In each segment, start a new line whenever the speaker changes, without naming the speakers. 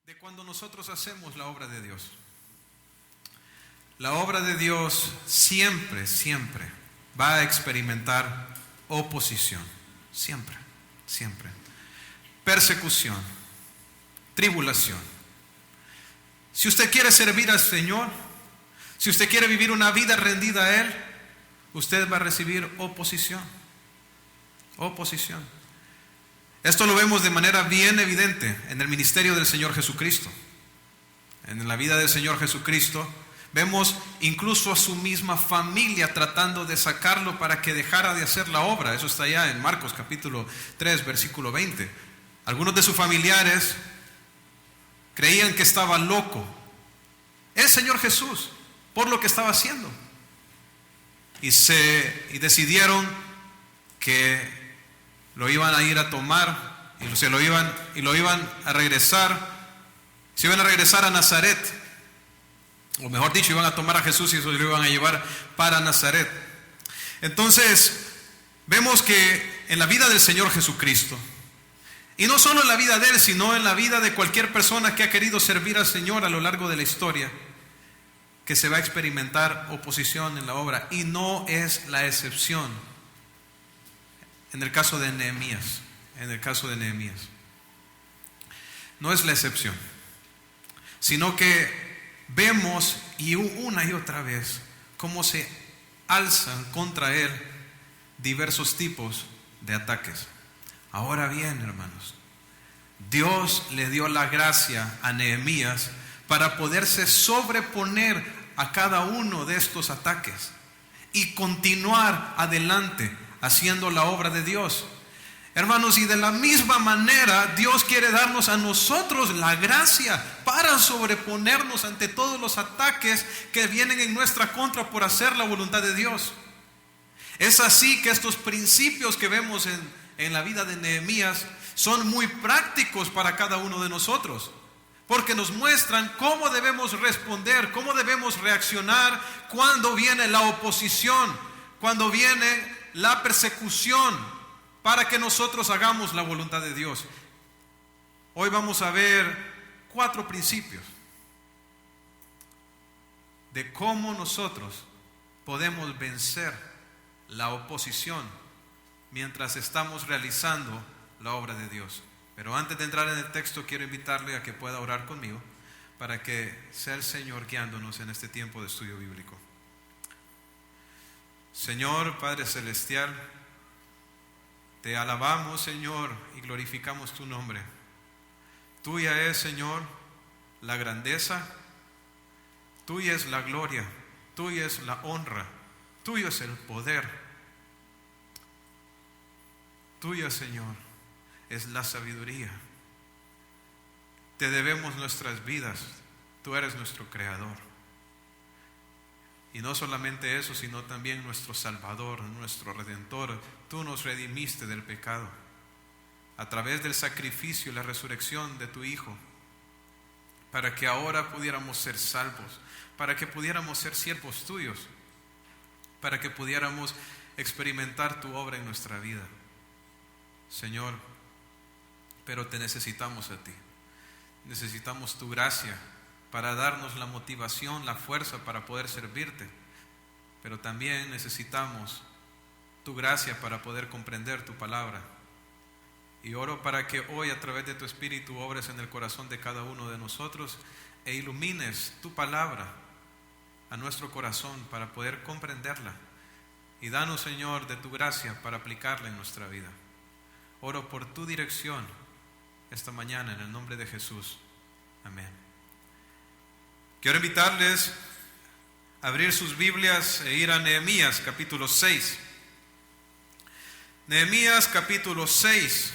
de cuando nosotros hacemos la obra de Dios. La obra de Dios siempre va a experimentar oposición. Siempre. Persecución, tribulación. Si usted quiere servir al Señor, si usted quiere vivir una vida rendida a Él, usted va a recibir oposición. Esto lo vemos de manera bien evidente en el ministerio del Señor Jesucristo. En la vida del Señor Jesucristo vemos incluso a su misma familia tratando de sacarlo para que dejara de hacer la obra. Eso está allá en Marcos capítulo 3, versículo 20. Algunos de sus familiares creían que estaba loco el Señor Jesús por lo que estaba haciendo. Y decidieron que lo iban a ir a tomar y lo iban a regresar. Se iban a regresar a Nazaret, o mejor dicho, iban a tomar a Jesús y lo iban a llevar para Nazaret. Entonces vemos que en la vida del Señor Jesucristo, y no solo en la vida de Él, sino en la vida de cualquier persona que ha querido servir al Señor a lo largo de la historia, que se va a experimentar oposición en la obra, y no es la excepción. En el caso de Nehemías, no es la excepción, sino que vemos y una y otra vez cómo se alzan contra él diversos tipos de ataques. Ahora bien, hermanos, Dios le dio la gracia a Nehemías para poderse sobreponer a cada uno de estos ataques y continuar adelante haciendo la obra de Dios. Hermanos, y de la misma manera Dios quiere darnos a nosotros la gracia para sobreponernos ante todos los ataques que vienen en nuestra contra por hacer la voluntad de Dios. Es así que estos principios que vemos en la vida de Nehemías son muy prácticos para cada uno de nosotros, porque nos muestran cómo debemos responder, cómo debemos reaccionar cuando viene la oposición, cuando viene la persecución, para que nosotros hagamos la voluntad de Dios. Hoy vamos a ver 4 principios de cómo nosotros podemos vencer la oposición mientras estamos realizando la obra de Dios. Pero antes de entrar en el texto, quiero invitarle a que pueda orar conmigo para que sea el Señor guiándonos en este tiempo de estudio bíblico. Señor Padre Celestial, te alabamos, Señor, y glorificamos tu nombre. Tuya es, Señor, la grandeza, tuya es la gloria, tuya es la honra, tuyo es el poder. Tuya, Señor, es la sabiduría. Te debemos nuestras vidas, tú eres nuestro creador. Y no solamente eso, sino también nuestro Salvador, nuestro Redentor. Tú nos redimiste del pecado a través del sacrificio y la resurrección de tu Hijo, para que ahora pudiéramos ser salvos, para que pudiéramos ser siervos tuyos, para que pudiéramos experimentar tu obra en nuestra vida. Señor, pero te necesitamos a ti. Necesitamos tu gracia para darnos la motivación, la fuerza para poder servirte. Pero también necesitamos tu gracia para poder comprender tu palabra. Y oro para que hoy, a través de tu Espíritu, obres en el corazón de cada uno de nosotros e ilumines tu palabra a nuestro corazón para poder comprenderla. Y danos, Señor, de tu gracia para aplicarla en nuestra vida. Oro por tu dirección esta mañana en el nombre de Jesús. Amén. Quiero invitarles a abrir sus Biblias e ir a Nehemías capítulo 6. Nehemías capítulo 6.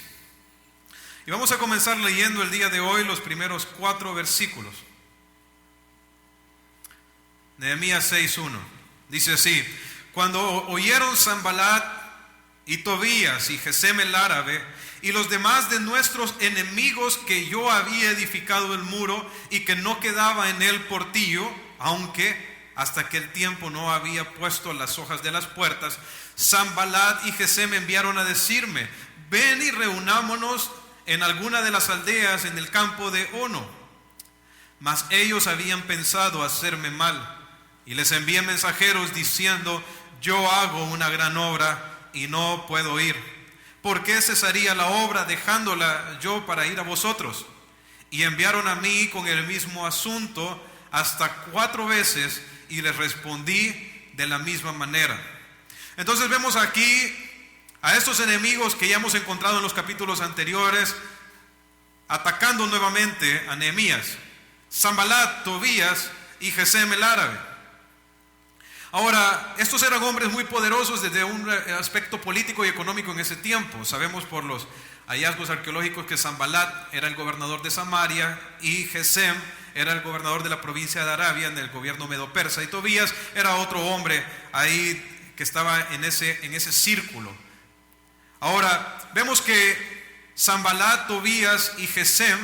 Y vamos a comenzar leyendo el día de hoy los primeros 4 versículos. Nehemías 6:1. Dice así: Cuando oyeron Sanballat y Tobías y Gesem el árabe y los demás de nuestros enemigos que yo había edificado el muro y que no quedaba en él portillo, aunque hasta aquel tiempo no había puesto las hojas de las puertas, Sanballat y Gesem enviaron a decirme: ven y reunámonos en alguna de las aldeas en el campo de Ono. Mas ellos habían pensado hacerme mal, y les envié mensajeros diciendo: yo hago una gran obra y no puedo ir. ¿Por qué cesaría la obra dejándola yo para ir a vosotros? Y enviaron a mí con el mismo asunto hasta 4 veces, y les respondí de la misma manera. Entonces vemos aquí a estos enemigos que ya hemos encontrado en los capítulos anteriores, atacando nuevamente a Nehemías: Sanbalat, Tobías y Gesem el árabe. Ahora, estos eran hombres muy poderosos desde un aspecto político y económico en ese tiempo. Sabemos por los hallazgos arqueológicos que Sanbalat era el gobernador de Samaria y Gesem era el gobernador de la provincia de Arabia en el gobierno medo-persa, y Tobías era otro hombre ahí que estaba en ese círculo. Ahora, vemos que Sanbalat, Tobías y Gesem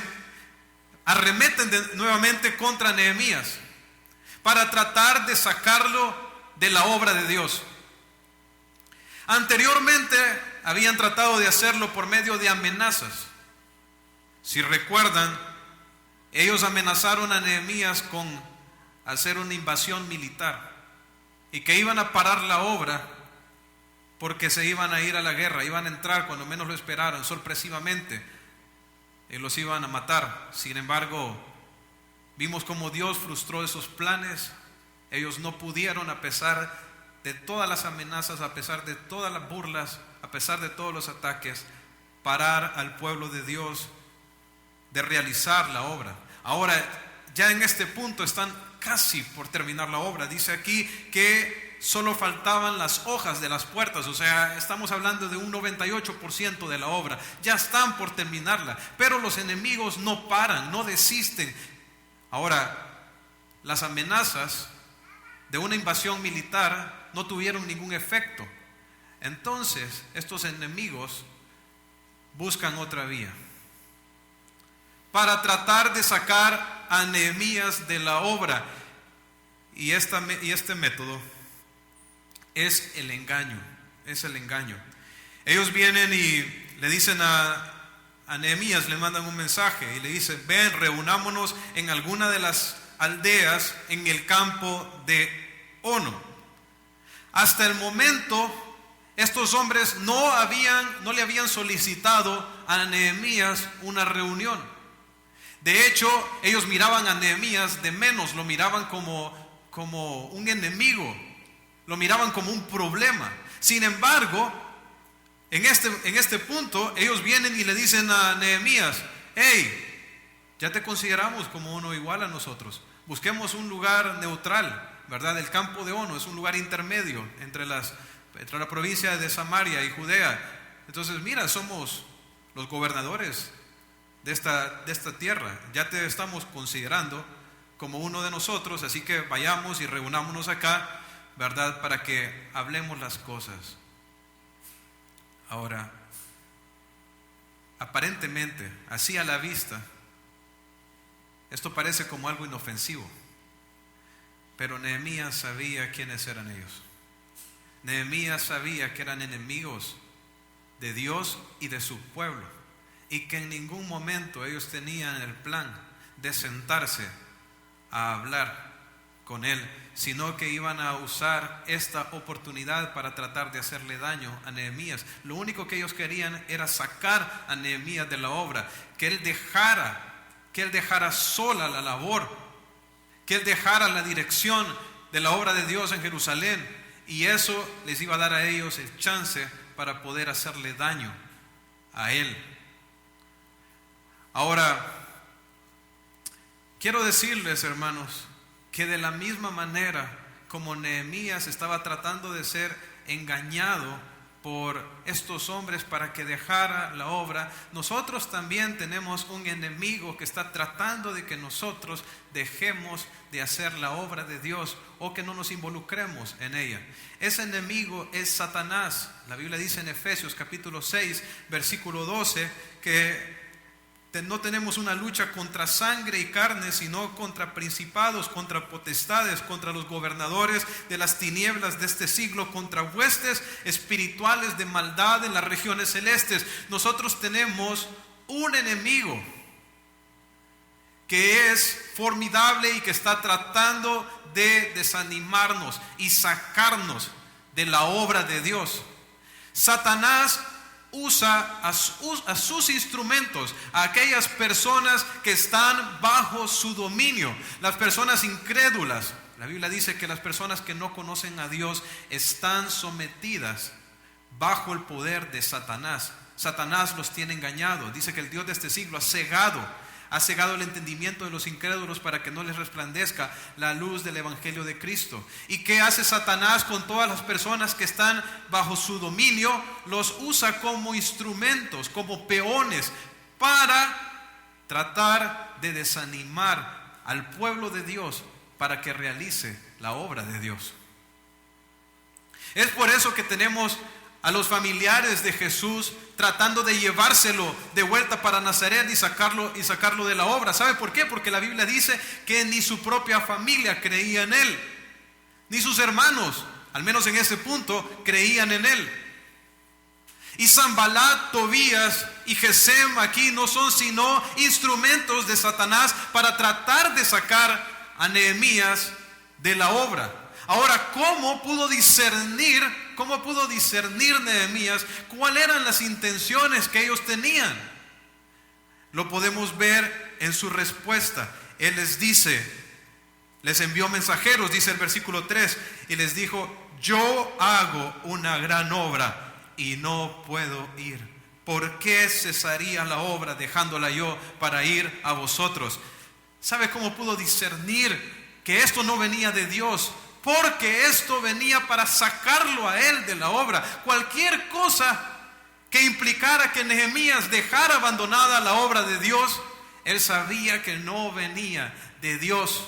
arremeten nuevamente contra Nehemías para tratar de sacarlo de la obra de Dios. Anteriormente habían tratado de hacerlo por medio de amenazas. Si recuerdan, ellos amenazaron a Nehemías con hacer una invasión militar y que iban a parar la obra porque se iban a ir a la guerra, iban a entrar cuando menos lo esperaran, sorpresivamente, y los iban a matar. Sin embargo, vimos cómo Dios frustró esos planes. Ellos no pudieron, a pesar de todas las amenazas, a pesar de todas las burlas, a pesar de todos los ataques, parar al pueblo de Dios de realizar la obra. Ahora, ya en este punto están casi por terminar la obra. Dice aquí que solo faltaban las hojas de las puertas, o sea, estamos hablando de un 98% de la obra. Ya están por terminarla, pero los enemigos no paran, no desisten. Ahora, las amenazas de una invasión militar no tuvieron ningún efecto. Entonces, estos enemigos buscan otra vía para tratar de sacar a Nehemías de la obra. Y este método es el engaño. Es el engaño. Ellos vienen y le dicen a Nehemías, le mandan un mensaje y le dicen: ven, reunámonos en alguna de las aldeas en el campo de Ono. Hasta el momento, estos hombres no le habían solicitado a Nehemías una reunión. De hecho, ellos miraban a Nehemías de menos, lo miraban como un enemigo, lo miraban como un problema. Sin embargo, en este punto, ellos vienen y le dicen a Nehemías: hey, ya te consideramos como uno igual a nosotros. Busquemos un lugar neutral, ¿verdad? El campo de Ono es un lugar intermedio entre la provincia de Samaria y Judea. Entonces, mira, somos los gobernadores de esta tierra. Ya te estamos considerando como uno de nosotros, así que vayamos y reunámonos acá, ¿verdad? Para que hablemos las cosas. Ahora, aparentemente, así a la vista, esto parece como algo inofensivo, pero Nehemías sabía quiénes eran ellos. Nehemías sabía que eran enemigos de Dios y de su pueblo, y que en ningún momento ellos tenían el plan de sentarse a hablar con él, sino que iban a usar esta oportunidad para tratar de hacerle daño a Nehemías. Lo único que ellos querían era sacar a Nehemías de la obra, que él dejara sola la labor, que él dejara la dirección de la obra de Dios en Jerusalén, y eso les iba a dar a ellos el chance para poder hacerle daño a él. Ahora, quiero decirles, hermanos, que de la misma manera como Nehemías estaba tratando de ser engañado por estos hombres para que dejara la obra, nosotros también tenemos un enemigo que está tratando de que nosotros dejemos de hacer la obra de Dios o que no nos involucremos en ella. Ese enemigo es Satanás. La Biblia dice en Efesios capítulo 6 versículo 12 que no tenemos una lucha contra sangre y carne, sino contra principados, contra potestades, contra los gobernadores de las tinieblas de este siglo, contra huestes espirituales de maldad en las regiones celestes. Nosotros tenemos un enemigo que es formidable y que está tratando de desanimarnos y sacarnos de la obra de Dios. Satanás usa a sus instrumentos, a aquellas personas que están bajo su dominio, las personas incrédulas. La Biblia dice que las personas que no conocen a Dios están sometidas bajo el poder de Satanás. Satanás los tiene engañados. Dice que el Dios de este siglo ha cegado el entendimiento de los incrédulos para que no les resplandezca la luz del Evangelio de Cristo. ¿Y qué hace Satanás con todas las personas que están bajo su dominio? Los usa como instrumentos, como peones, para tratar de desanimar al pueblo de Dios para que realice la obra de Dios. Es por eso que tenemos a los familiares de Jesús tratando de llevárselo de vuelta para Nazaret y sacarlo de la obra. ¿Sabe por qué? Porque la Biblia dice que ni su propia familia creía en él, ni sus hermanos, al menos en ese punto, creían en él. Y Sanbalat, Tobías y Gesem aquí no son sino instrumentos de Satanás para tratar de sacar a Nehemías de la obra. Ahora, ¿cómo pudo discernir Nehemías cuáles eran las intenciones que ellos tenían? Lo podemos ver en su respuesta. Él les envió mensajeros, dice el versículo 3, y les dijo: yo hago una gran obra y no puedo ir. ¿Por qué cesaría la obra dejándola yo para ir a vosotros? ¿Sabe cómo pudo discernir que esto no venía de Dios? Porque esto venía para sacarlo a él de la obra. Cualquier cosa que implicara que Nehemías dejara abandonada la obra de Dios, él sabía que no venía de Dios.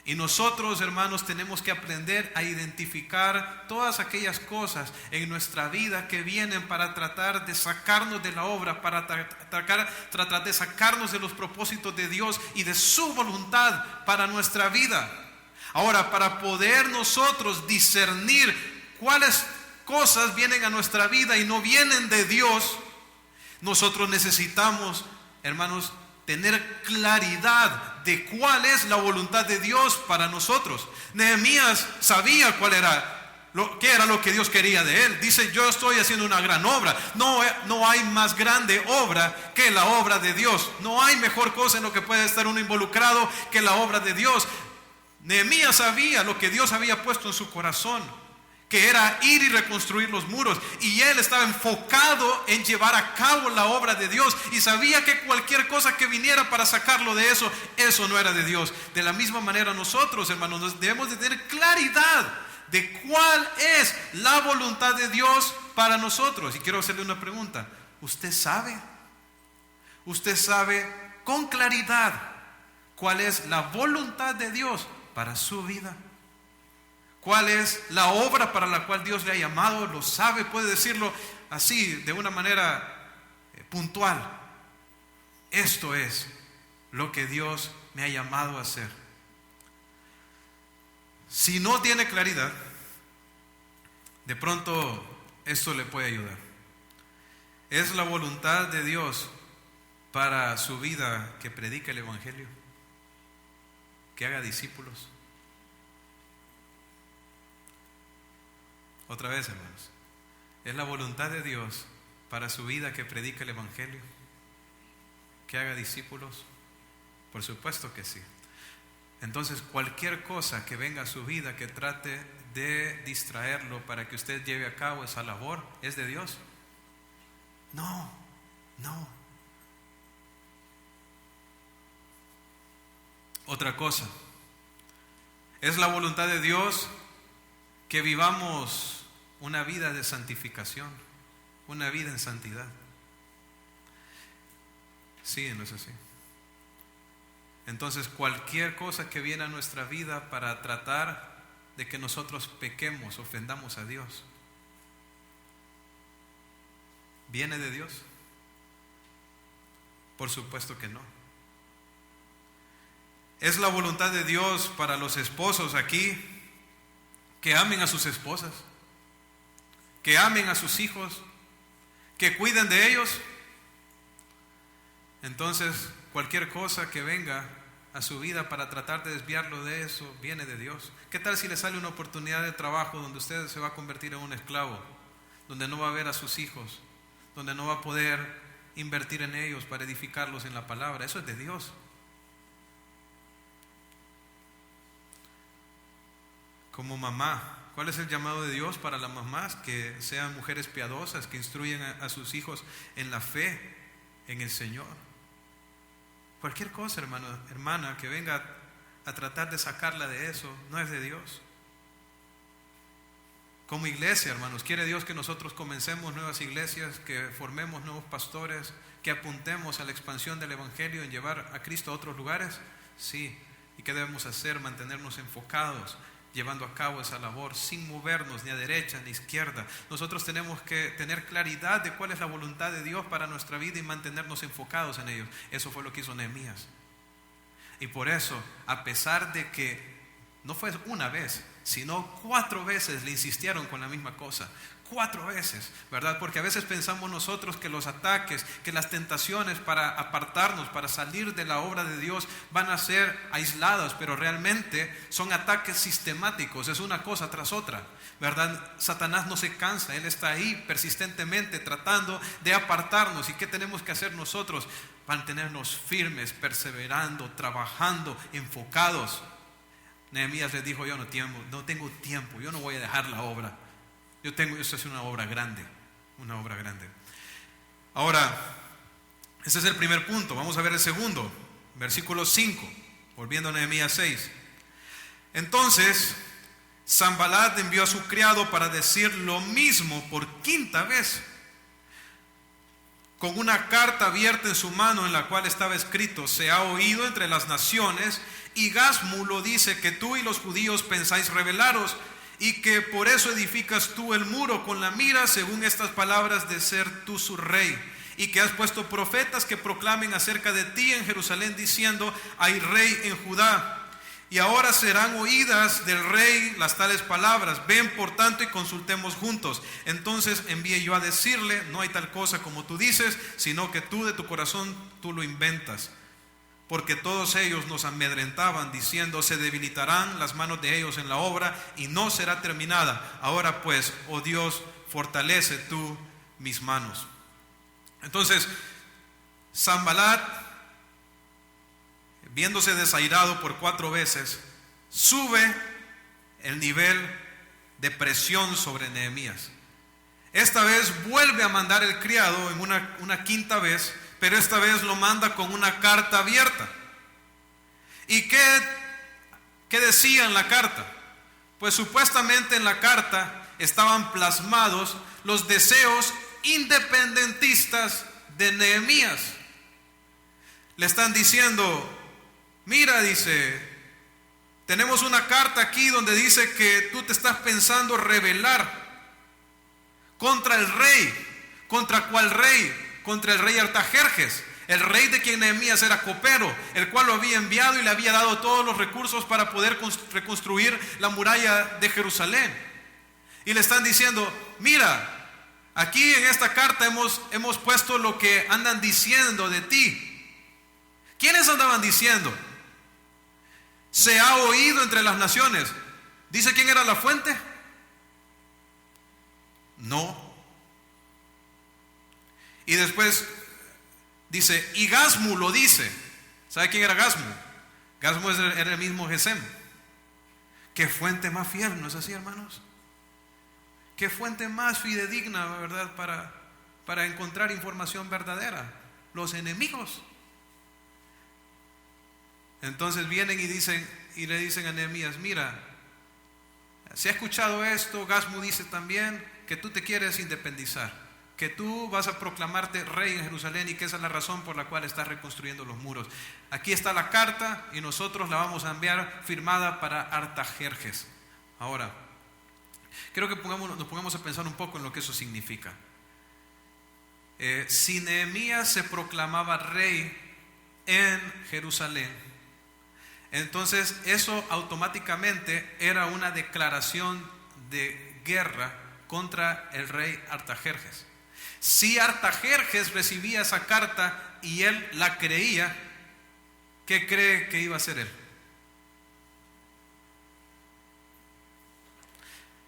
Y nosotros, hermanos, tenemos que aprender a identificar todas aquellas cosas en nuestra vida que vienen para tratar de sacarnos de la obra, para tratar de sacarnos de los propósitos de Dios y de su voluntad para nuestra vida. Ahora, para poder nosotros discernir cuáles cosas vienen a nuestra vida y no vienen de Dios, nosotros necesitamos, hermanos, tener claridad de cuál es la voluntad de Dios para nosotros. Nehemías sabía qué era lo que Dios quería de él. Dice: yo estoy haciendo una gran obra. No hay más grande obra que la obra de Dios. No hay mejor cosa en lo que puede estar uno involucrado que la obra de Dios. Nehemías sabía lo que Dios había puesto en su corazón, que era ir y reconstruir los muros, y él estaba enfocado en llevar a cabo la obra de Dios, y sabía que cualquier cosa que viniera para sacarlo de eso no era de Dios. De la misma manera nosotros, hermanos, debemos de tener claridad de cuál es la voluntad de Dios para nosotros. Y quiero hacerle una pregunta: ¿usted sabe con claridad cuál es la voluntad de Dios para su vida? ¿Cuál es la obra para la cual Dios le ha llamado? ¿Lo sabe? ¿Puede decirlo así, de una manera puntual? Esto es lo que Dios me ha llamado a hacer. Si no tiene claridad, de pronto esto le puede ayudar. ¿Es la voluntad de Dios para su vida que predique el Evangelio? ¿Que haga discípulos? Otra vez, hermanos, ¿es la voluntad de Dios para su vida que predique el Evangelio? ¿Que haga discípulos? Por supuesto que sí. Entonces, cualquier cosa que venga a su vida que trate de distraerlo para que usted lleve a cabo esa labor, ¿es de Dios? No. Otra cosa, ¿es la voluntad de Dios que vivamos una vida de santificación, una vida en santidad? Sí, no es así. Entonces, cualquier cosa que viene a nuestra vida para tratar de que nosotros pequemos, ofendamos a Dios, ¿viene de Dios? Por supuesto que no. ¿Es la voluntad de Dios para los esposos aquí que amen a sus esposas, que amen a sus hijos, que cuiden de ellos? Entonces, cualquier cosa que venga a su vida para tratar de desviarlo de eso, viene de Dios. ¿Qué tal si le sale una oportunidad de trabajo donde usted se va a convertir en un esclavo, donde no va a ver a sus hijos, donde no va a poder invertir en ellos para edificarlos en la palabra? Eso es de Dios. Como mamá, ¿cuál es el llamado de Dios para las mamás? Que sean mujeres piadosas, que instruyen a sus hijos en la fe, en el Señor. Cualquier cosa, hermano, hermana, que venga a tratar de sacarla de eso, no es de Dios. Como iglesia, hermanos, ¿quiere Dios que nosotros comencemos nuevas iglesias, que formemos nuevos pastores, que apuntemos a la expansión del Evangelio en llevar a Cristo a otros lugares? Sí. ¿Y qué debemos hacer? Mantenernos enfocados, llevando a cabo esa labor sin movernos ni a derecha ni a izquierda. Nosotros tenemos que tener claridad de cuál es la voluntad de Dios para nuestra vida y mantenernos enfocados en ello. Eso fue lo que hizo Nehemías. Y por eso, a pesar de que no fue una vez, sino 4 veces le insistieron con la misma cosa. 4 veces, ¿verdad? Porque a veces pensamos nosotros que los ataques, que las tentaciones para apartarnos, para salir de la obra de Dios van a ser aisladas, pero realmente son ataques sistemáticos, es una cosa tras otra, ¿verdad? Satanás no se cansa, él está ahí persistentemente tratando de apartarnos. ¿Y qué tenemos que hacer nosotros? Mantenernos firmes, perseverando, trabajando, enfocados. Nehemías les dijo: yo no tengo tiempo, yo no voy a dejar la obra. Esto es una obra grande, una obra grande. Ahora, ese es el primer punto. Vamos a ver el segundo, versículo 5, volviendo a Nehemías 6. Entonces, Sanballat envió a su criado para decir lo mismo por 5ª vez, con una carta abierta en su mano en la cual estaba escrito: se ha oído entre las naciones, y Gasmu lo dice, que tú y los judíos pensáis rebelaros, y que por eso edificas tú el muro con la mira, según estas palabras, de ser tú su rey, y que has puesto profetas que proclamen acerca de ti en Jerusalén, diciendo: hay rey en Judá. Y ahora serán oídas del rey las tales palabras. Ven por tanto y consultemos juntos. Entonces envié yo a decirle: no hay tal cosa como tú dices, sino que tú de tu corazón tú lo inventas. Porque todos ellos nos amedrentaban, diciendo: se debilitarán las manos de ellos en la obra y no será terminada. Ahora pues, oh Dios, fortalece tú mis manos. Entonces, Sanballat, viéndose desairado por 4 veces, sube el nivel de presión sobre Nehemías. Esta vez vuelve a mandar el criado en una 5ª vez, pero esta vez lo manda con una carta abierta. ¿Y qué decía en la carta? Pues supuestamente en la carta estaban plasmados los deseos independentistas de Nehemías. Le están diciendo: mira, dice, tenemos una carta aquí donde dice que tú te estás pensando rebelar contra el rey. ¿Contra cuál rey? Contra el rey Artajerjes, el rey de quien Nehemías era copero, el cual lo había enviado y le había dado todos los recursos para poder reconstruir la muralla de Jerusalén. Y le están diciendo: mira, aquí en esta carta hemos puesto lo que andan diciendo de ti. ¿Quiénes andaban diciendo? Se ha oído entre las naciones. ¿Dice quién era la fuente? No. Y después dice: y Gasmu lo dice. ¿Sabe quién era Gasmu? Gasmu era el mismo Gesem. ¿Qué fuente más fiel? ¿No es así, hermanos? ¿Qué fuente más fidedigna, verdad, para encontrar información verdadera? Los enemigos. Entonces vienen y le dicen a Nehemías: mira, se ha escuchado esto. Gasmu dice también que tú te quieres independizar, que tú vas a proclamarte rey en Jerusalén y que esa es la razón por la cual estás reconstruyendo los muros. Aquí está la carta y nosotros la vamos a enviar firmada para Artajerjes. Ahora, quiero que nos pongamos a pensar un poco en lo que eso significa. Si Nehemías se proclamaba rey en Jerusalén, entonces eso automáticamente era una declaración de guerra contra el rey Artajerjes. Si Artajerjes recibía esa carta y él la creía, ¿qué cree que iba a hacer él?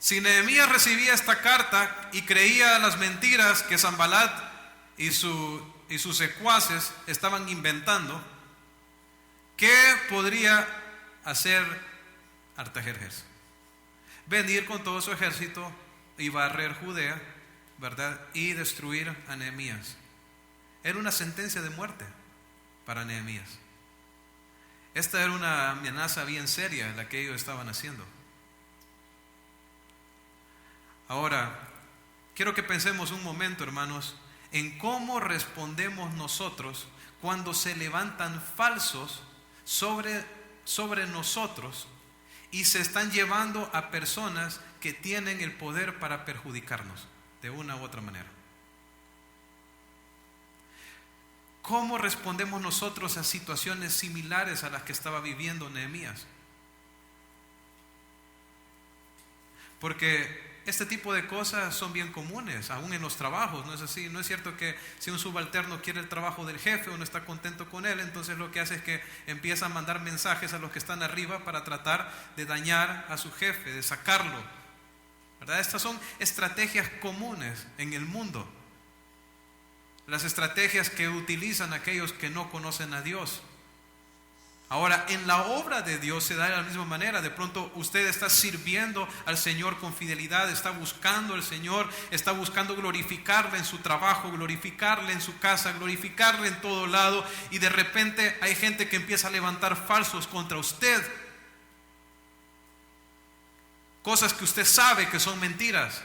Si Nehemías recibía esta carta y creía las mentiras que Sanbalat y sus secuaces estaban inventando, ¿qué podría hacer Artajerjes? Venir con todo su ejército y barrer Judea, ¿verdad? Y destruir a Nehemías. Era una sentencia de muerte para Nehemías. Esta era una amenaza bien seria la que ellos estaban haciendo. Ahora, quiero que pensemos un momento, hermanos, en cómo respondemos nosotros cuando se levantan falsos sobre nosotros y se están llevando a personas que tienen el poder para perjudicarnos de una u otra manera. ¿Cómo respondemos nosotros a situaciones similares a las que estaba viviendo Nehemías? Porque este tipo de cosas son bien comunes, aún en los trabajos, ¿no es así? No es cierto que si un subalterno quiere el trabajo del jefe o no está contento con él, entonces lo que hace es que empieza a mandar mensajes a los que están arriba para tratar de dañar a su jefe, de sacarlo, ¿verdad? Estas son estrategias comunes en el mundo, las estrategias que utilizan aquellos que no conocen a Dios. Ahora, en la obra de Dios se da de la misma manera. De pronto usted está sirviendo al Señor con fidelidad, está buscando al Señor, está buscando glorificarle en su trabajo, glorificarle en su casa, glorificarle en todo lado, y de repente hay gente que empieza a levantar falsos contra usted, cosas que usted sabe que son mentiras,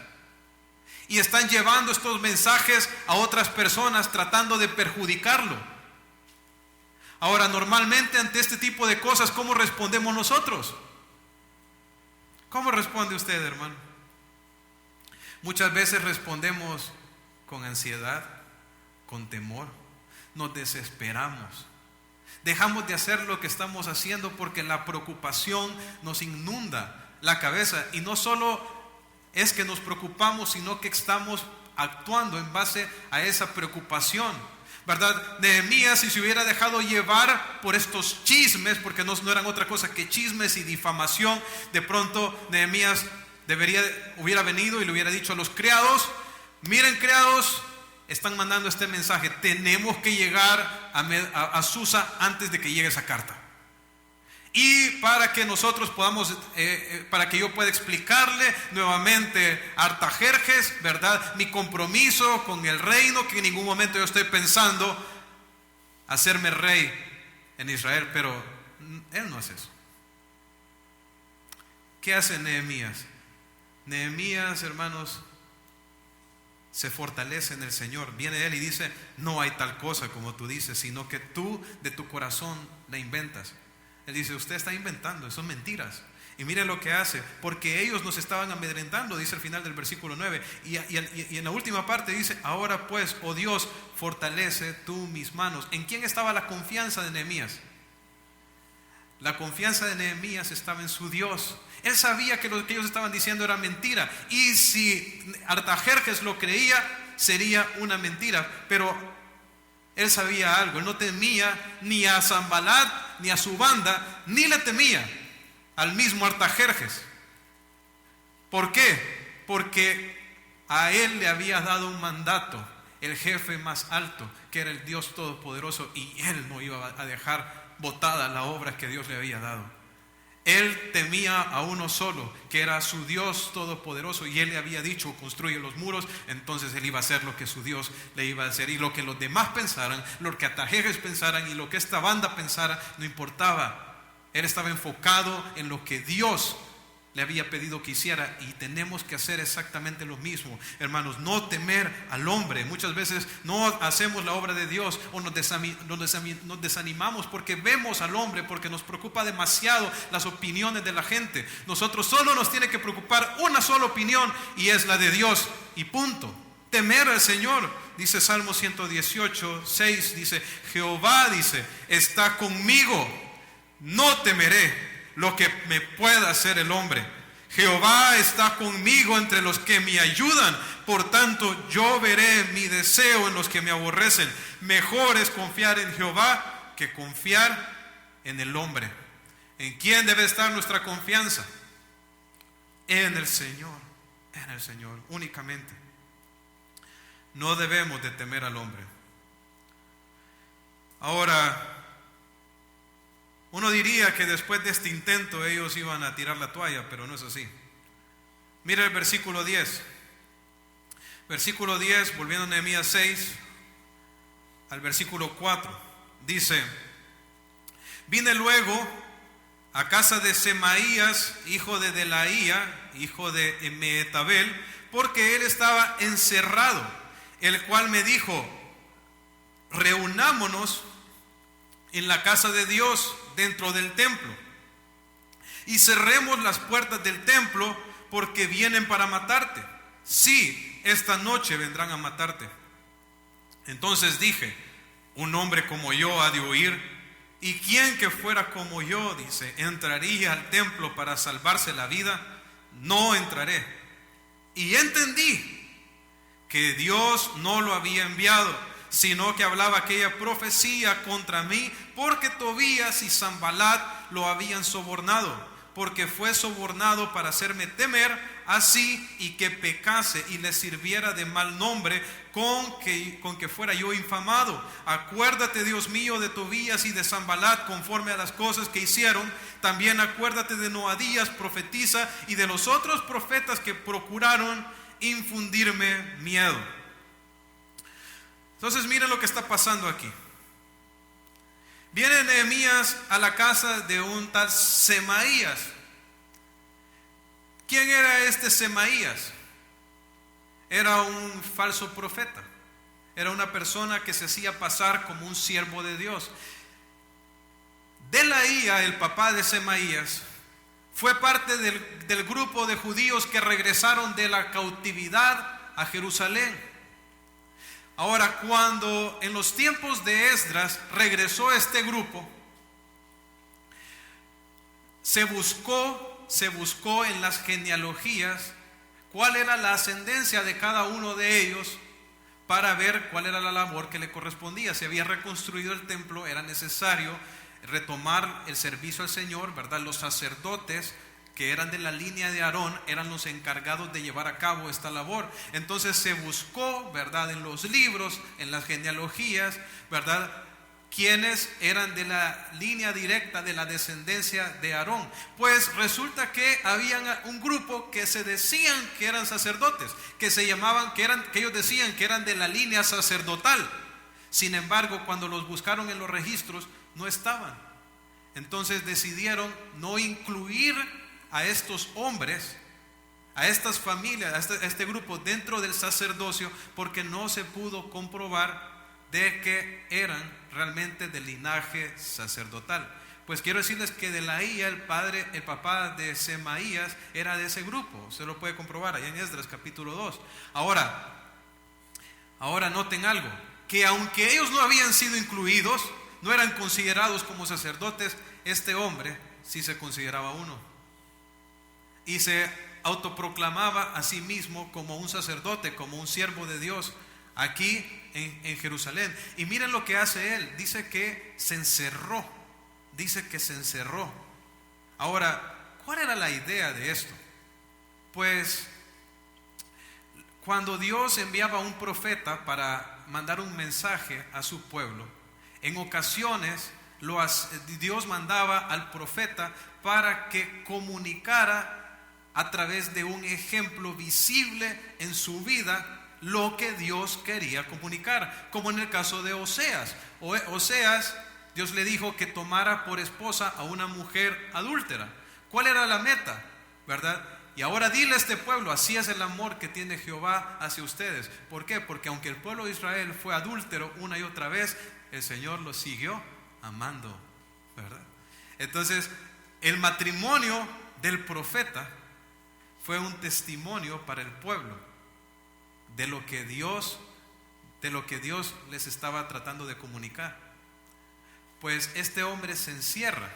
y están llevando estos mensajes a otras personas tratando de perjudicarlo. Ahora, normalmente ante este tipo de cosas, ¿cómo respondemos nosotros? ¿Cómo responde usted, hermano? Muchas veces respondemos con ansiedad, con temor, nos desesperamos. Dejamos de hacer lo que estamos haciendo porque la preocupación nos inunda la cabeza. Y no solo es que nos preocupamos, sino que estamos actuando en base a esa preocupación, ¿verdad? Nehemías, si se hubiera dejado llevar por estos chismes, porque no eran otra cosa que chismes y difamación, de pronto Nehemías hubiera venido y le hubiera dicho a los criados: miren, criados, están mandando este mensaje, tenemos que llegar a Susa antes de que llegue esa carta. Y para que nosotros podamos, para que yo pueda explicarle nuevamente a Artajerjes, ¿verdad?, mi compromiso con el reino, que en ningún momento yo estoy pensando hacerme rey en Israel, pero él no hace eso. ¿Qué hace Nehemías? Nehemías, hermanos, se fortalece en el Señor. Viene él y dice: no hay tal cosa como tú dices, sino que tú de tu corazón la inventas. Él dice: usted está inventando, son mentiras. Y mire lo que hace, porque ellos nos estaban amedrentando, dice al final del versículo 9. Y en la última parte dice: ahora pues, oh Dios, fortalece tú mis manos. ¿En quién estaba la confianza de Nehemías? La confianza de Nehemías estaba en su Dios. Él sabía que lo que ellos estaban diciendo era mentira, y si Artajerjes lo creía, sería una mentira. Pero él sabía algo: él no temía ni a Sanbalat ni a su banda, ni le temía al mismo Artajerjes. ¿Por qué? Porque a él le había dado un mandato el jefe más alto, que era el Dios Todopoderoso, y él no iba a dejar botada la obra que Dios le había dado. Él temía a uno solo, que era su Dios Todopoderoso, y él le había dicho: construye los muros. Entonces él iba a hacer lo que su Dios le iba a hacer, y lo que los demás pensaran, lo que Artajerjes pensaran y lo que esta banda pensara, no importaba. Él estaba enfocado en lo que Dios le había pedido que hiciera, y tenemos que hacer exactamente lo mismo, hermanos. No temer al hombre. Muchas veces no hacemos la obra de Dios, o nos desanimamos porque vemos al hombre, porque nos preocupa demasiado las opiniones de la gente. Nosotros solo nos tiene que preocupar una sola opinión, y es la de Dios, y punto. Temer al Señor. Dice Salmo 118, 6, dice: Jehová, dice, está conmigo, no temeré lo que me pueda hacer el hombre. Jehová está conmigo entre los que me ayudan. Por tanto, yo veré mi deseo en los que me aborrecen. Mejor es confiar en Jehová que confiar en el hombre. ¿En quién debe estar nuestra confianza? En el Señor, únicamente. No debemos de temer al hombre. Ahora, uno diría que después de este intento ellos iban a tirar la toalla, pero no es así. Mira el versículo 10. Versículo 10, volviendo a Nehemías 6, al versículo 4, dice: vine luego a casa de Semaías, hijo de Delaía, hijo de Mehetabel, porque él estaba encerrado, el cual me dijo: reunámonos en la casa de Dios, dentro del templo, y cerremos las puertas del templo, porque vienen para matarte. Sí, esta noche vendrán a matarte. Entonces dije: un hombre como yo ha de huir, y quien que fuera como yo, dice, entraría al templo para salvarse la vida. No entraré. Y entendí que Dios no lo había enviado, sino que hablaba aquella profecía contra mí, porque Tobías y Sanballat lo habían sobornado, porque fue sobornado para hacerme temer, así y que pecase y le sirviera de mal nombre, con que fuera yo infamado. Acuérdate, Dios mío, de Tobías y de Sanballat, conforme a las cosas que hicieron. También acuérdate de Noadías, profetisa, y de los otros profetas que procuraron infundirme miedo. Entonces miren lo que está pasando aquí. Viene Nehemías a la casa de un tal Semaías. ¿Quién era este Semaías? Era un falso profeta. Era una persona que se hacía pasar como un siervo de Dios. Delaía, el papá de Semaías, fue parte del grupo de judíos que regresaron de la cautividad a Jerusalén. Ahora, cuando en los tiempos de Esdras regresó este grupo, se buscó en las genealogías cuál era la ascendencia de cada uno de ellos, para ver cuál era la labor que le correspondía. Si había reconstruido el templo, era necesario retomar el servicio al Señor, ¿verdad? Los sacerdotes que eran de la línea de Aarón eran los encargados de llevar a cabo esta labor. Entonces se buscó, ¿verdad?, en los libros, en las genealogías, ¿verdad?, quienes eran de la línea directa de la descendencia de Aarón. Pues resulta que había un grupo que se decían que eran sacerdotes, que ellos decían que eran de la línea sacerdotal. Sin embargo, cuando los buscaron en los registros, no estaban. Entonces decidieron no incluir a estos hombres, a estas familias, a este grupo dentro del sacerdocio, porque no se pudo comprobar de que eran realmente del linaje sacerdotal. Pues quiero decirles que Delaía, el papá de Semaías, era de ese grupo. Usted lo puede comprobar allá en Esdras capítulo 2. Ahora noten algo, que aunque ellos no habían sido incluidos, no eran considerados como sacerdotes, este hombre sí se consideraba uno. Y se autoproclamaba a sí mismo como un sacerdote, como un siervo de Dios aquí en Jerusalén. Y miren lo que hace él. Dice que se encerró. Ahora, ¿cuál era la idea de esto? Pues cuando Dios enviaba a un profeta para mandar un mensaje a su pueblo, en ocasiones Dios mandaba al profeta para que comunicara a través de un ejemplo visible en su vida lo que Dios quería comunicar, como en el caso de Oseas. Oseas, Dios le dijo que tomara por esposa a una mujer adúltera. ¿Cuál era la meta? ¿Verdad? Y ahora dile a este pueblo: así es el amor que tiene Jehová hacia ustedes. ¿Por qué? Porque aunque el pueblo de Israel fue adúltero una y otra vez, el Señor lo siguió amando, ¿verdad? Entonces, el matrimonio del profeta fue un testimonio para el pueblo de lo que Dios les estaba tratando de comunicar. Pues este hombre se encierra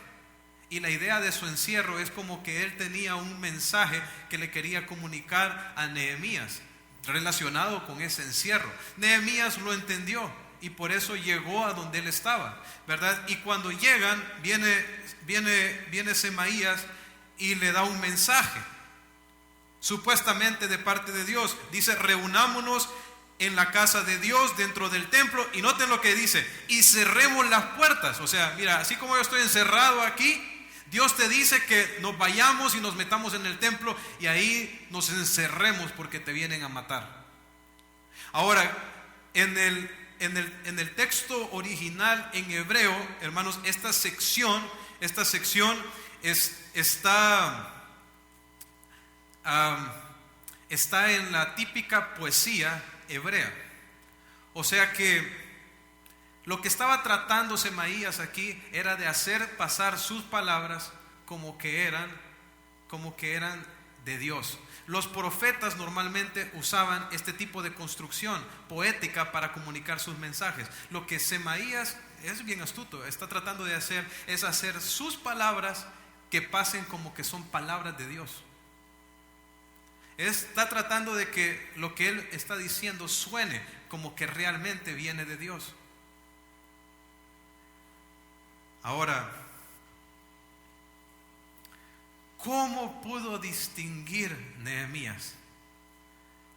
Y la idea de su encierro es como que él tenía un mensaje que le quería comunicar a Nehemías relacionado con ese encierro. Nehemías lo entendió y por eso llegó a donde él estaba, ¿verdad? Y cuando llegan, viene Semaías y le da un mensaje, supuestamente de parte de Dios. Dice: reunámonos en la casa de Dios, dentro del templo. Y noten lo que dice: y cerremos las puertas. O sea, mira, así como yo estoy encerrado aquí, Dios te dice que nos vayamos y nos metamos en el templo y ahí nos encerremos porque te vienen a matar. Ahora, en el texto original en hebreo, hermanos, esta sección está en la típica poesía hebrea. O sea que lo que estaba tratando Semaías aquí era de hacer pasar sus palabras como que eran de Dios. Los profetas normalmente usaban este tipo de construcción poética para comunicar sus mensajes. Lo que Semaías, es bien astuto, está tratando de hacer es hacer sus palabras que pasen como que son palabras de Dios. Está tratando de que lo que él está diciendo suene como que realmente viene de Dios. Ahora, ¿cómo pudo distinguir Nehemías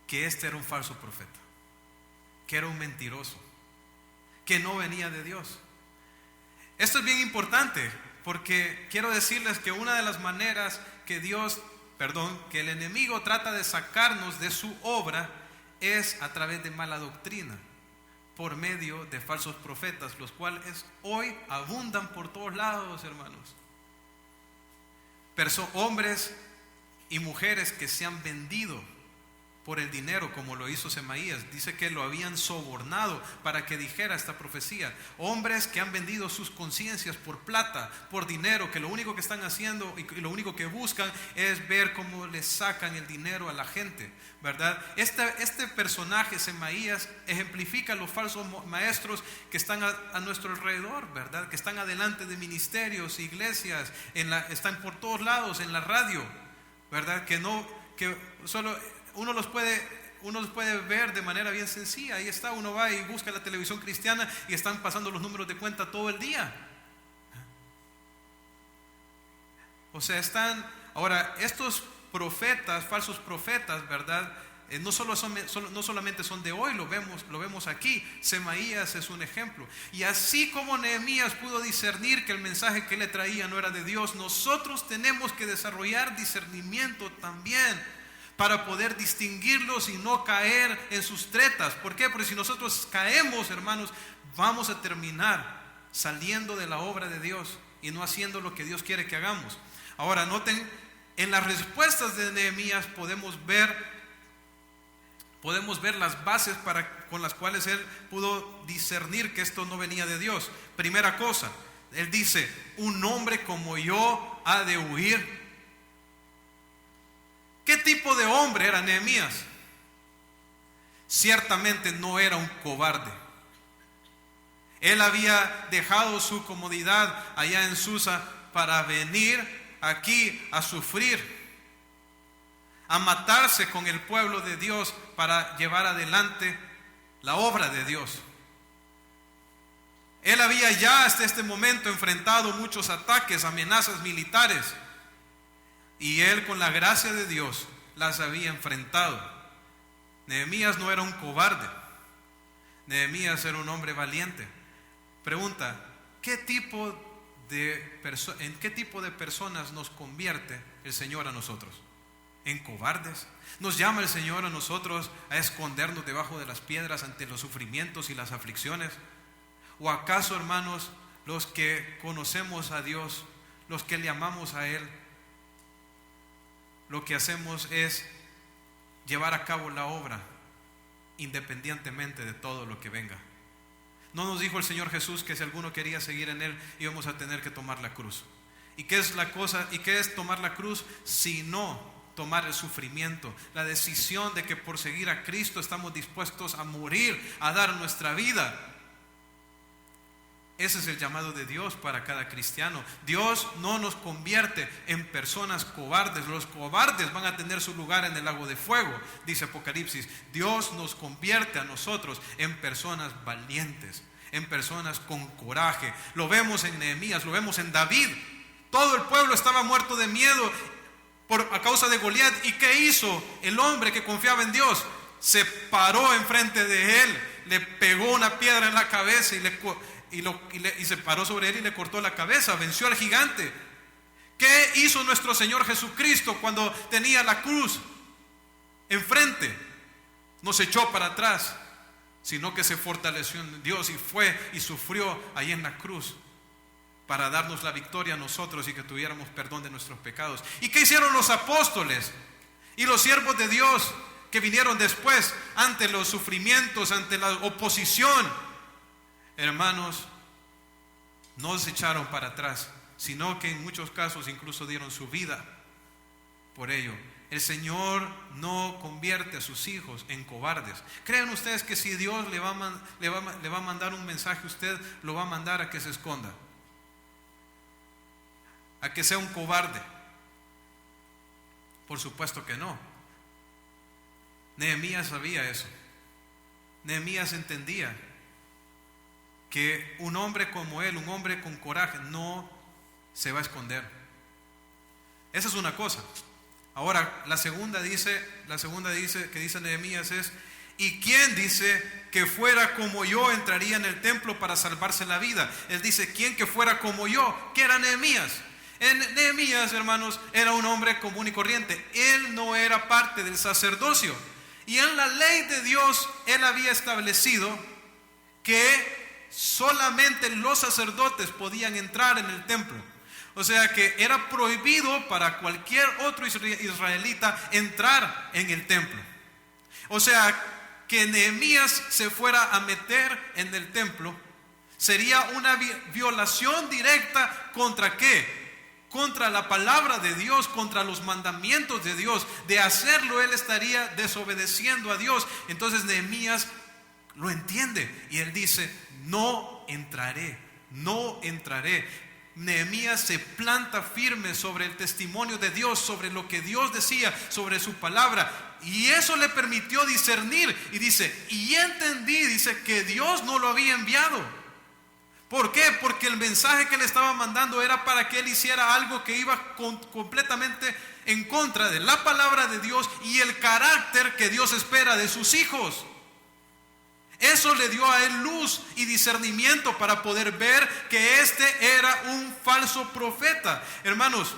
que este era un falso profeta, que era un mentiroso, que no venía de Dios? Esto es bien importante porque quiero decirles que una de las maneras que que el enemigo trata de sacarnos de su obra es a través de mala doctrina, por medio de falsos profetas, los cuales hoy abundan por todos lados, hermanos. Hombres y mujeres que se han vendido por el dinero, como lo hizo Semaías. Dice que lo habían sobornado para que dijera esta profecía. Hombres que han vendido sus conciencias por plata, por dinero, que lo único que están haciendo y lo único que buscan es ver cómo le sacan el dinero a la gente, ¿verdad? Este personaje, Semaías, ejemplifica los falsos maestros que están a nuestro alrededor, ¿verdad? Que están adelante de ministerios, iglesias, están por todos lados, en la radio, ¿verdad? Que solo uno los puede ver de manera bien sencilla. Ahí está, uno va y busca la televisión cristiana y están pasando los números de cuenta todo el día. O sea, ahora estos profetas, falsos profetas, ¿verdad? No solamente son de hoy, lo vemos aquí. Semaías es un ejemplo. Y así como Nehemías pudo discernir que el mensaje que le traía no era de Dios, nosotros tenemos que desarrollar discernimiento también para poder distinguirlos y no caer en sus tretas. ¿Por qué? Porque si nosotros caemos, hermanos, vamos a terminar saliendo de la obra de Dios y no haciendo lo que Dios quiere que hagamos. Ahora, noten, en las respuestas de Nehemías podemos ver las bases con las cuales él pudo discernir que esto no venía de Dios. Primera cosa, él dice: un hombre como yo ha de huir. ¿Qué tipo de hombre era Nehemías? Ciertamente no era un cobarde. Él había dejado su comodidad allá en Susa para venir aquí a sufrir, a matarse con el pueblo de Dios para llevar adelante la obra de Dios. Él había ya hasta este momento enfrentado muchos ataques, amenazas militares, y él, con la gracia de Dios, las había enfrentado. Nehemías no era un cobarde. Nehemías era un hombre valiente. Pregunta: ¿en qué tipo de personas nos convierte el Señor a nosotros? ¿En cobardes? ¿Nos llama el Señor a nosotros a escondernos debajo de las piedras ante los sufrimientos y las aflicciones? ¿O acaso, hermanos, los que conocemos a Dios, los que le amamos a Él, lo que hacemos es llevar a cabo la obra independientemente de todo lo que venga? ¿No nos dijo el Señor Jesús que si alguno quería seguir en Él, íbamos a tener que tomar la cruz? ¿Y qué es tomar la cruz? Sino tomar el sufrimiento, la decisión de que por seguir a Cristo estamos dispuestos a morir, a dar nuestra vida. Ese es el llamado de Dios para cada cristiano. Dios no nos convierte en personas cobardes. Los cobardes van a tener su lugar en el lago de fuego, dice Apocalipsis. Dios nos convierte a nosotros en personas valientes, en personas con coraje. Lo vemos en Nehemías, lo vemos en David. Todo el pueblo estaba muerto de miedo a causa de Goliat. ¿Y qué hizo el hombre que confiaba en Dios? Se paró enfrente de él, le pegó una piedra en la cabeza y se paró sobre él y le cortó la cabeza. Venció al gigante. ¿Qué hizo nuestro Señor Jesucristo cuando tenía la cruz enfrente? No se echó para atrás, sino que se fortaleció en Dios y fue y sufrió ahí en la cruz para darnos la victoria a nosotros y que tuviéramos perdón de nuestros pecados. ¿Y qué hicieron los apóstoles y los siervos de Dios que vinieron después ante los sufrimientos, ante la oposición? Hermanos, no se echaron para atrás, sino que en muchos casos incluso dieron su vida por ello. El Señor no convierte a sus hijos en cobardes. ¿Creen ustedes que si Dios le va a mandar un mensaje, usted lo va a mandar a que se esconda? ¿A que sea un cobarde? Por supuesto que no. Nehemías sabía eso. Nehemías entendía que un hombre como él, un hombre con coraje, no se va a esconder. Esa es una cosa. Ahora, la segunda que dice Nehemías es: ¿y quién dice que fuera como yo entraría en el templo para salvarse la vida? Él dice: ¿quién que fuera como yo? ¿Qué era Nehemías? Nehemías, hermanos, era un hombre común y corriente. Él no era parte del sacerdocio. Y en la ley de Dios, él había establecido que solamente los sacerdotes podían entrar en el templo. O sea que era prohibido para cualquier otro israelita entrar en el templo. O sea que Nehemías se fuera a meter en el templo sería una violación directa ¿contra qué? Contra la palabra de Dios, contra los mandamientos de Dios. De hacerlo, él estaría desobedeciendo a Dios. Entonces Nehemías lo entiende y él dice: no entraré, no entraré. Nehemías se planta firme sobre el testimonio de Dios, sobre lo que Dios decía, sobre su palabra, y eso le permitió discernir. Y dice: y entendí, dice, que Dios no lo había enviado. ¿Por qué? Porque el mensaje que le estaba mandando era para que él hiciera algo que iba completamente en contra de la palabra de Dios y el carácter que Dios espera de sus hijos. Eso le dio a él luz y discernimiento para poder ver que este era un falso profeta. Hermanos,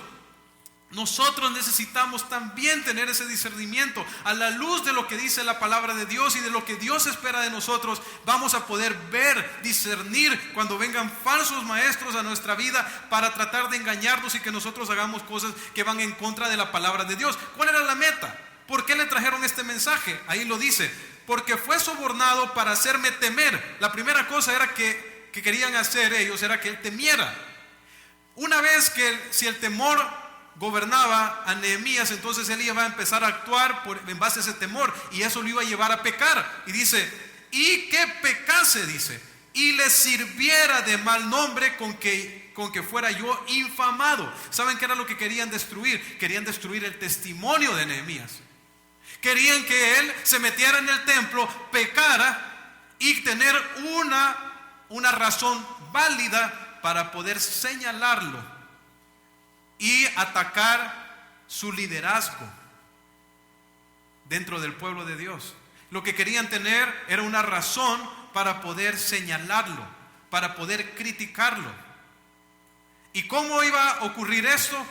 nosotros necesitamos también tener ese discernimiento. A la luz de lo que dice la palabra de Dios y de lo que Dios espera de nosotros, vamos a poder ver, discernir cuando vengan falsos maestros a nuestra vida para tratar de engañarnos y que nosotros hagamos cosas que van en contra de la palabra de Dios. ¿Cuál era la meta? ¿Por qué le trajeron este mensaje? Ahí lo dice: porque fue sobornado para hacerme temer. La primera cosa era que querían hacer ellos era que él temiera. Una vez que si el temor gobernaba a Nehemías, entonces él iba a empezar a actuar en base a ese temor, y eso lo iba a llevar a pecar. Y dice: y que pecase, dice, y le sirviera de mal nombre con que fuera yo infamado. ¿Saben qué era lo que querían destruir? Querían destruir el testimonio de Nehemías. Querían que él se metiera en el templo, pecara y tener una razón válida para poder señalarlo y atacar su liderazgo dentro del pueblo de Dios. Lo que querían tener era una razón para poder señalarlo, para poder criticarlo. ¿Y cómo iba a ocurrir esto?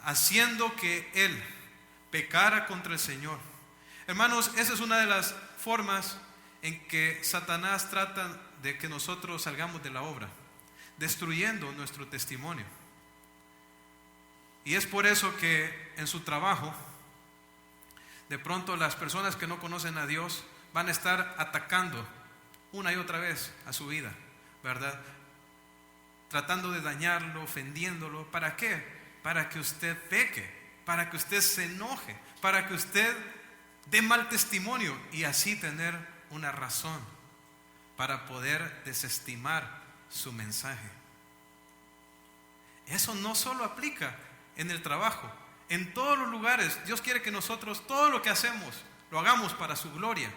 Haciendo que él pecara contra el Señor. Hermanos, esa es una de las formas en que Satanás trata de que nosotros salgamos de la obra, destruyendo nuestro testimonio. Y es por eso que en su trabajo, de pronto las personas que no conocen a Dios van a estar atacando una y otra vez a su vida, ¿verdad? Tratando de dañarlo, ofendiéndolo. ¿Para qué? Para que usted peque, para que usted se enoje, para que usted dé mal testimonio y así tener una razón para poder desestimar su mensaje. Eso no solo aplica en el trabajo, en todos los lugares. Dios quiere que nosotros todo lo que hacemos lo hagamos para su gloria.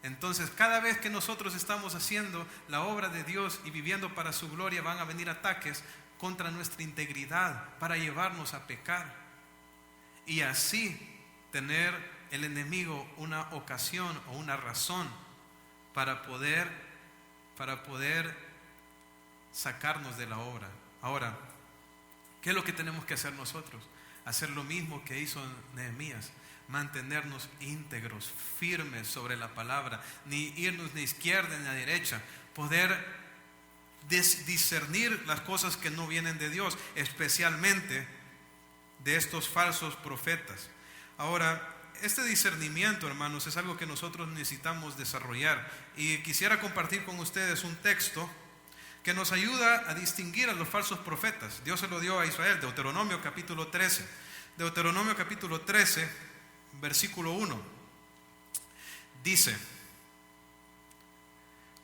Entonces, cada vez que nosotros estamos haciendo la obra de Dios y viviendo para su gloria, van a venir ataques contra nuestra integridad para llevarnos a pecar. Y así tener el enemigo una ocasión o una razón para poder sacarnos de la obra. Ahora, ¿qué es lo que tenemos que hacer nosotros? Hacer lo mismo que hizo Nehemías. Mantenernos íntegros, firmes sobre la palabra, ni irnos ni a izquierda ni a derecha, poder discernir las cosas que no vienen de Dios, especialmente de estos falsos profetas. Ahora, este discernimiento, hermanos, es algo que nosotros necesitamos desarrollar, y quisiera compartir con ustedes un texto que nos ayuda a distinguir a los falsos profetas. Dios se lo dio a Israel. Deuteronomio capítulo 13. Deuteronomio capítulo 13, versículo 1, dice: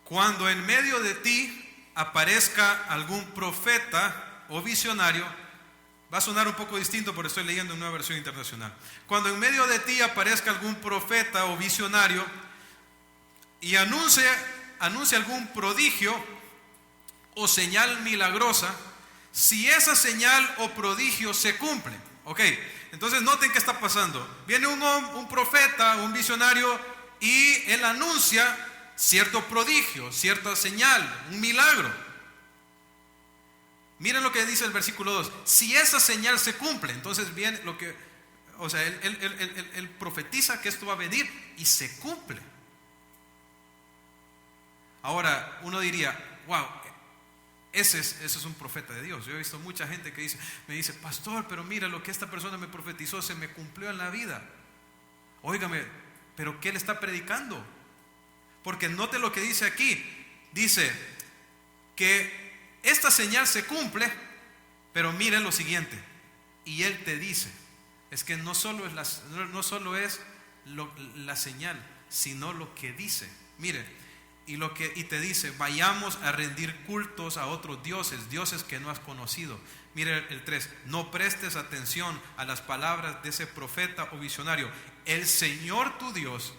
cuando en medio de ti aparezca algún profeta o visionario, va a sonar un poco distinto porque estoy leyendo en una versión internacional. Cuando en medio de ti aparezca algún profeta o visionario y anuncie algún prodigio o señal milagrosa, si esa señal o prodigio se cumple. Ok, entonces noten qué está pasando. Viene un profeta, un visionario, y él anuncia cierto prodigio, cierta señal, un milagro. Miren lo que dice el versículo 2. Si esa señal se cumple, entonces viene lo que, o sea, él profetiza que esto va a venir y se cumple. Ahora, uno diría, wow, ese es un profeta de Dios. Yo he visto mucha gente que me dice, pastor, pero mira lo que esta persona me profetizó, se me cumplió en la vida. Óigame, pero ¿qué le está predicando? Porque note lo que dice aquí. Dice que esta señal se cumple, pero mire lo siguiente. Y él te dice, es que no solo es la señal, sino lo que dice. Mire, y te dice, vayamos a rendir cultos a otros dioses que no has conocido. Mire el 3, no prestes atención a las palabras de ese profeta o visionario. El Señor tu Dios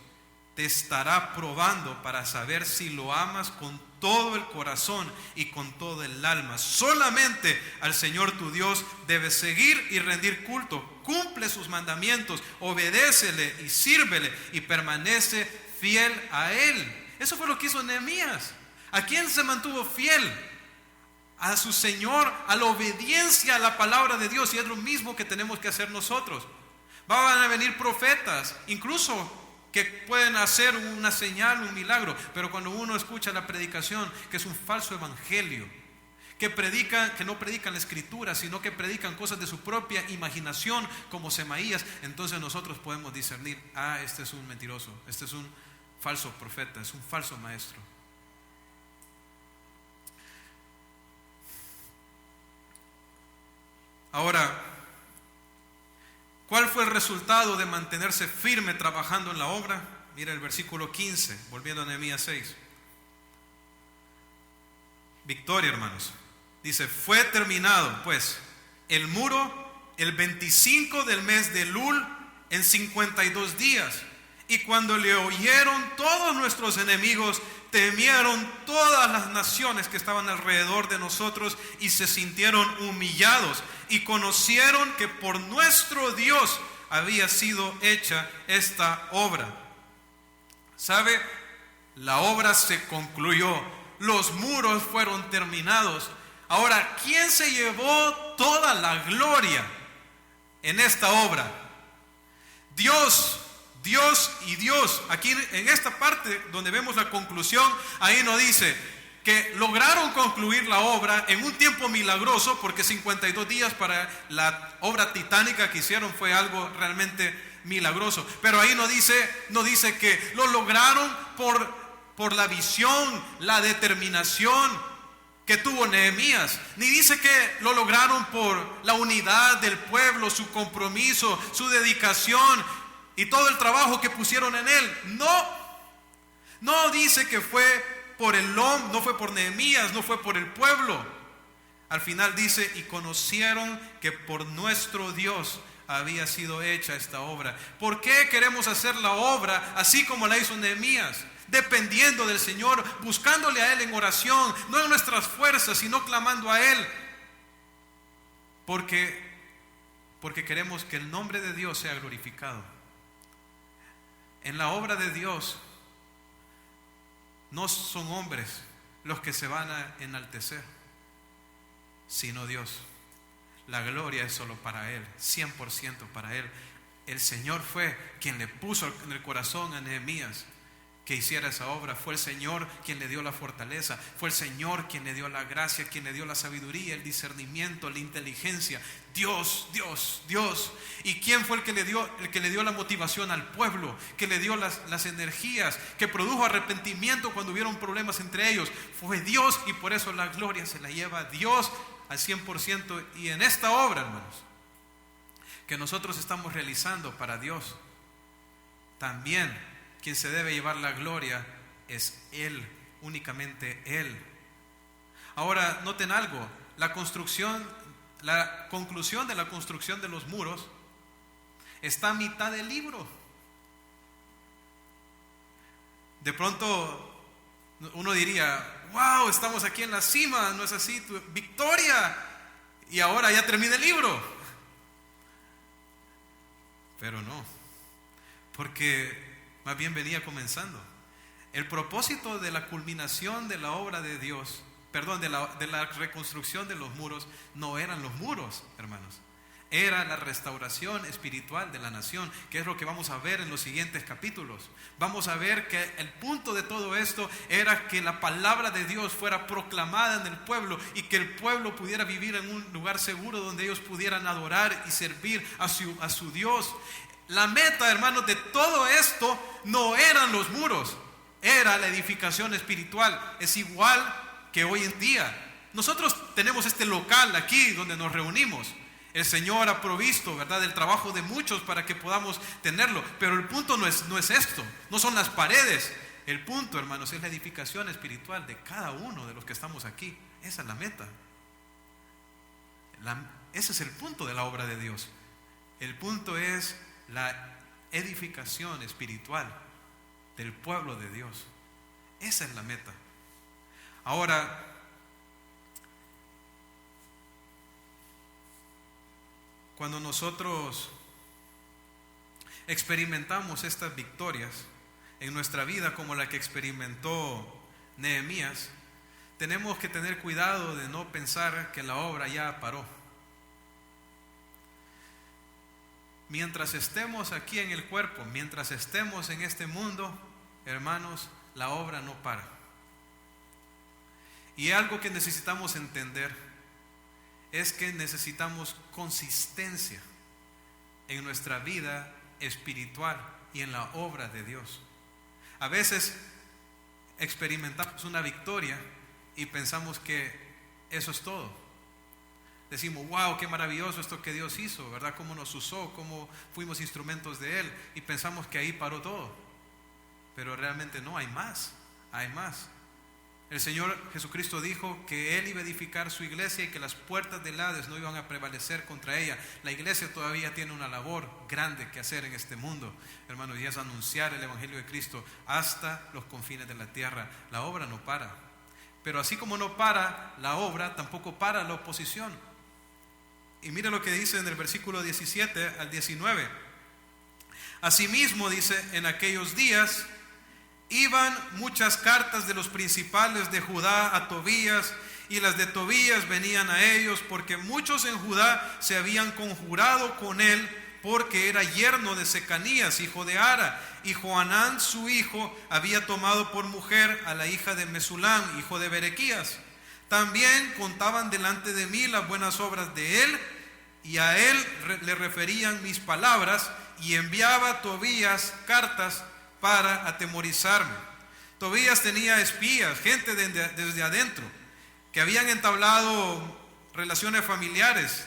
te estará probando para saber si lo amas con todo el corazón y con todo el alma. Solamente al Señor tu Dios debes seguir y rendir culto. Cumple sus mandamientos, obedécele y sírvele y permanece fiel a Él. Eso fue lo que hizo Nehemías. ¿A quién se mantuvo fiel? A su Señor, a la obediencia a la palabra de Dios. Y es lo mismo que tenemos que hacer nosotros. Van a venir profetas, incluso que pueden hacer una señal, un milagro, pero cuando uno escucha la predicación, que es un falso evangelio, que no predican la escritura, sino que predican cosas de su propia imaginación como Semaías, entonces nosotros podemos discernir, este es un mentiroso, este es un falso profeta, es un falso maestro. Ahora, ¿cuál fue el resultado de mantenerse firme trabajando en la obra? Mira el versículo 15, volviendo a Nehemías 6. Victoria, hermanos. Dice, fue terminado pues el muro el 25 del mes de Elul en 52 días. Y cuando le oyeron todos nuestros enemigos, temieron todas las naciones que estaban alrededor de nosotros y se sintieron humillados y conocieron que por nuestro Dios había sido hecha esta obra. ¿Sabe? La obra se concluyó, los muros fueron terminados. Ahora, ¿quién se llevó toda la gloria en esta obra? Dios y Dios. Aquí en esta parte donde vemos la conclusión, ahí nos dice que lograron concluir la obra en un tiempo milagroso, porque 52 días para la obra titánica que hicieron fue algo realmente milagroso. Pero ahí no dice que lo lograron por la visión, la determinación que tuvo Nehemías, ni dice que lo lograron por la unidad del pueblo, su compromiso, su dedicación y todo el trabajo que pusieron en él. No dice que fue por el hombre, no fue por Nehemías, no fue por el pueblo. Al final dice, y conocieron que por nuestro Dios había sido hecha esta obra. ¿Por qué queremos hacer la obra así como la hizo Nehemías? Dependiendo del Señor, buscándole a Él en oración, no en nuestras fuerzas, sino clamando a Él. Porque queremos que el nombre de Dios sea glorificado. En la obra de Dios no son hombres los que se van a enaltecer, sino Dios. La gloria es solo para Él, 100% para Él. El Señor fue quien le puso en el corazón a Nehemías que hiciera esa obra. Fue el Señor quien le dio la fortaleza. Fue el Señor quien le dio la gracia, quien le dio la sabiduría, el discernimiento, la inteligencia. Dios, Dios, Dios. ¿Y quién fue el que le dio la motivación al pueblo? Que le dio las energías, que produjo arrepentimiento cuando hubieron problemas entre ellos. Fue Dios, y por eso la gloria se la lleva Dios al 100%. Y en esta obra, hermanos, que nosotros estamos realizando para Dios, también quien se debe llevar la gloria es Él, únicamente Él. Ahora, noten algo, la conclusión de la construcción de los muros está a mitad del libro. De pronto uno diría, wow, estamos aquí en la cima, ¿no es así? Victoria, y ahora ya termina el libro. Pero no, porque más bien venía comenzando. El propósito de la culminación de la obra de Dios, de la reconstrucción de los muros, no eran los muros, hermanos. Era la restauración espiritual de la nación, que es lo que vamos a ver en los siguientes capítulos. Vamos a ver que el punto de todo esto era que la palabra de Dios fuera proclamada en el pueblo y que el pueblo pudiera vivir en un lugar seguro donde ellos pudieran adorar y servir a su Dios. La meta, hermanos, de todo esto no eran los muros, era la edificación espiritual. Es igual que hoy en día. Nosotros tenemos este local aquí donde nos reunimos. El Señor ha provisto, ¿verdad?, el trabajo de muchos para que podamos tenerlo. Pero el punto no es esto, no son las paredes. El punto, hermanos, es la edificación espiritual de cada uno de los que estamos aquí. Esa es la meta. Ese es el punto de la obra de Dios. El punto es la edificación espiritual del pueblo de Dios. Esa es la meta. Ahora, cuando nosotros experimentamos estas victorias en nuestra vida como la que experimentó Nehemías, tenemos que tener cuidado de no pensar que la obra ya paró. Mientras estemos aquí en el cuerpo, mientras estemos en este mundo, hermanos, la obra no para. Y algo que necesitamos entender es que necesitamos consistencia en nuestra vida espiritual y en la obra de Dios. A veces experimentamos una victoria y pensamos que eso es todo. Decimos, wow, qué maravilloso esto que Dios hizo, ¿verdad? Cómo nos usó, cómo fuimos instrumentos de Él, y pensamos que ahí paró todo. Pero realmente no, hay más, hay más. El Señor Jesucristo dijo que Él iba a edificar su iglesia y que las puertas del Hades no iban a prevalecer contra ella. La iglesia todavía tiene una labor grande que hacer en este mundo, hermanos, y es anunciar el Evangelio de Cristo hasta los confines de la tierra. La obra no para. Pero así como no para la obra, tampoco para la oposición. Y mire lo que dice en el versículo 17 al 19. Asimismo, dice, en aquellos días iban muchas cartas de los principales de Judá a Tobías, y las de Tobías venían a ellos, porque muchos en Judá se habían conjurado con él, porque era yerno de Secanías, hijo de Ara, y Johanán su hijo había tomado por mujer a la hija de Mesulán, hijo de Berequías. También contaban delante de mí las buenas obras de él, y a él le referían mis palabras, y enviaba a Tobías cartas para atemorizarme. Tobías tenía espías, gente desde adentro, que habían entablado relaciones familiares.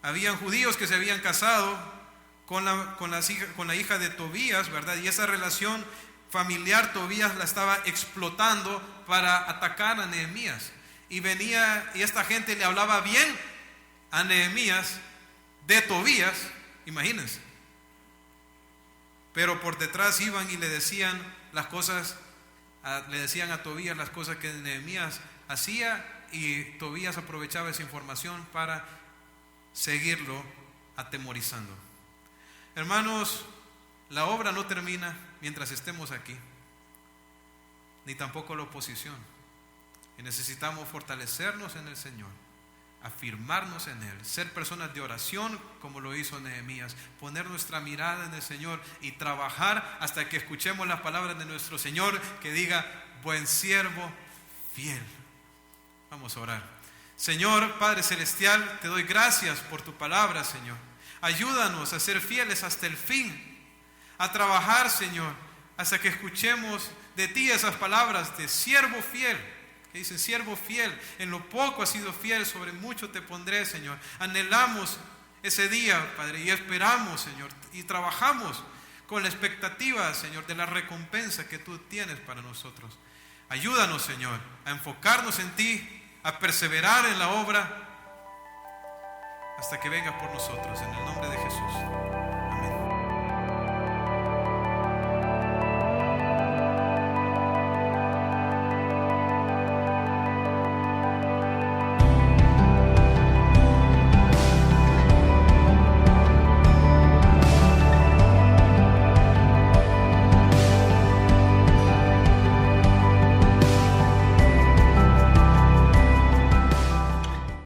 Habían judíos que se habían casado con la hija de Tobías, ¿verdad? Y esa relación familiar Tobías la estaba explotando para atacar a Nehemías. Y venía y esta gente le hablaba bien a Nehemías de Tobías, imagínense. Pero por detrás iban y le decían las cosas, le decían a Tobías las cosas que Nehemías hacía, y Tobías aprovechaba esa información para seguirlo atemorizando. Hermanos, la obra no termina mientras estemos aquí, ni tampoco la oposición. Y necesitamos fortalecernos en el Señor, afirmarnos en Él, ser personas de oración como lo hizo Nehemías, poner nuestra mirada en el Señor y trabajar hasta que escuchemos las palabras de nuestro Señor que diga: buen siervo, fiel. Vamos a orar. Señor Padre Celestial, te doy gracias por tu palabra, Señor. Ayúdanos a ser fieles hasta el fin, a trabajar, Señor, hasta que escuchemos de ti esas palabras de siervo fiel, que dice: siervo fiel, en lo poco has sido fiel, sobre mucho te pondré, Señor. Anhelamos ese día, Padre, y esperamos, Señor, y trabajamos con la expectativa, Señor, de la recompensa que tú tienes para nosotros. Ayúdanos, Señor, a enfocarnos en ti, a perseverar en la obra hasta que vengas por nosotros, en el nombre de Jesús.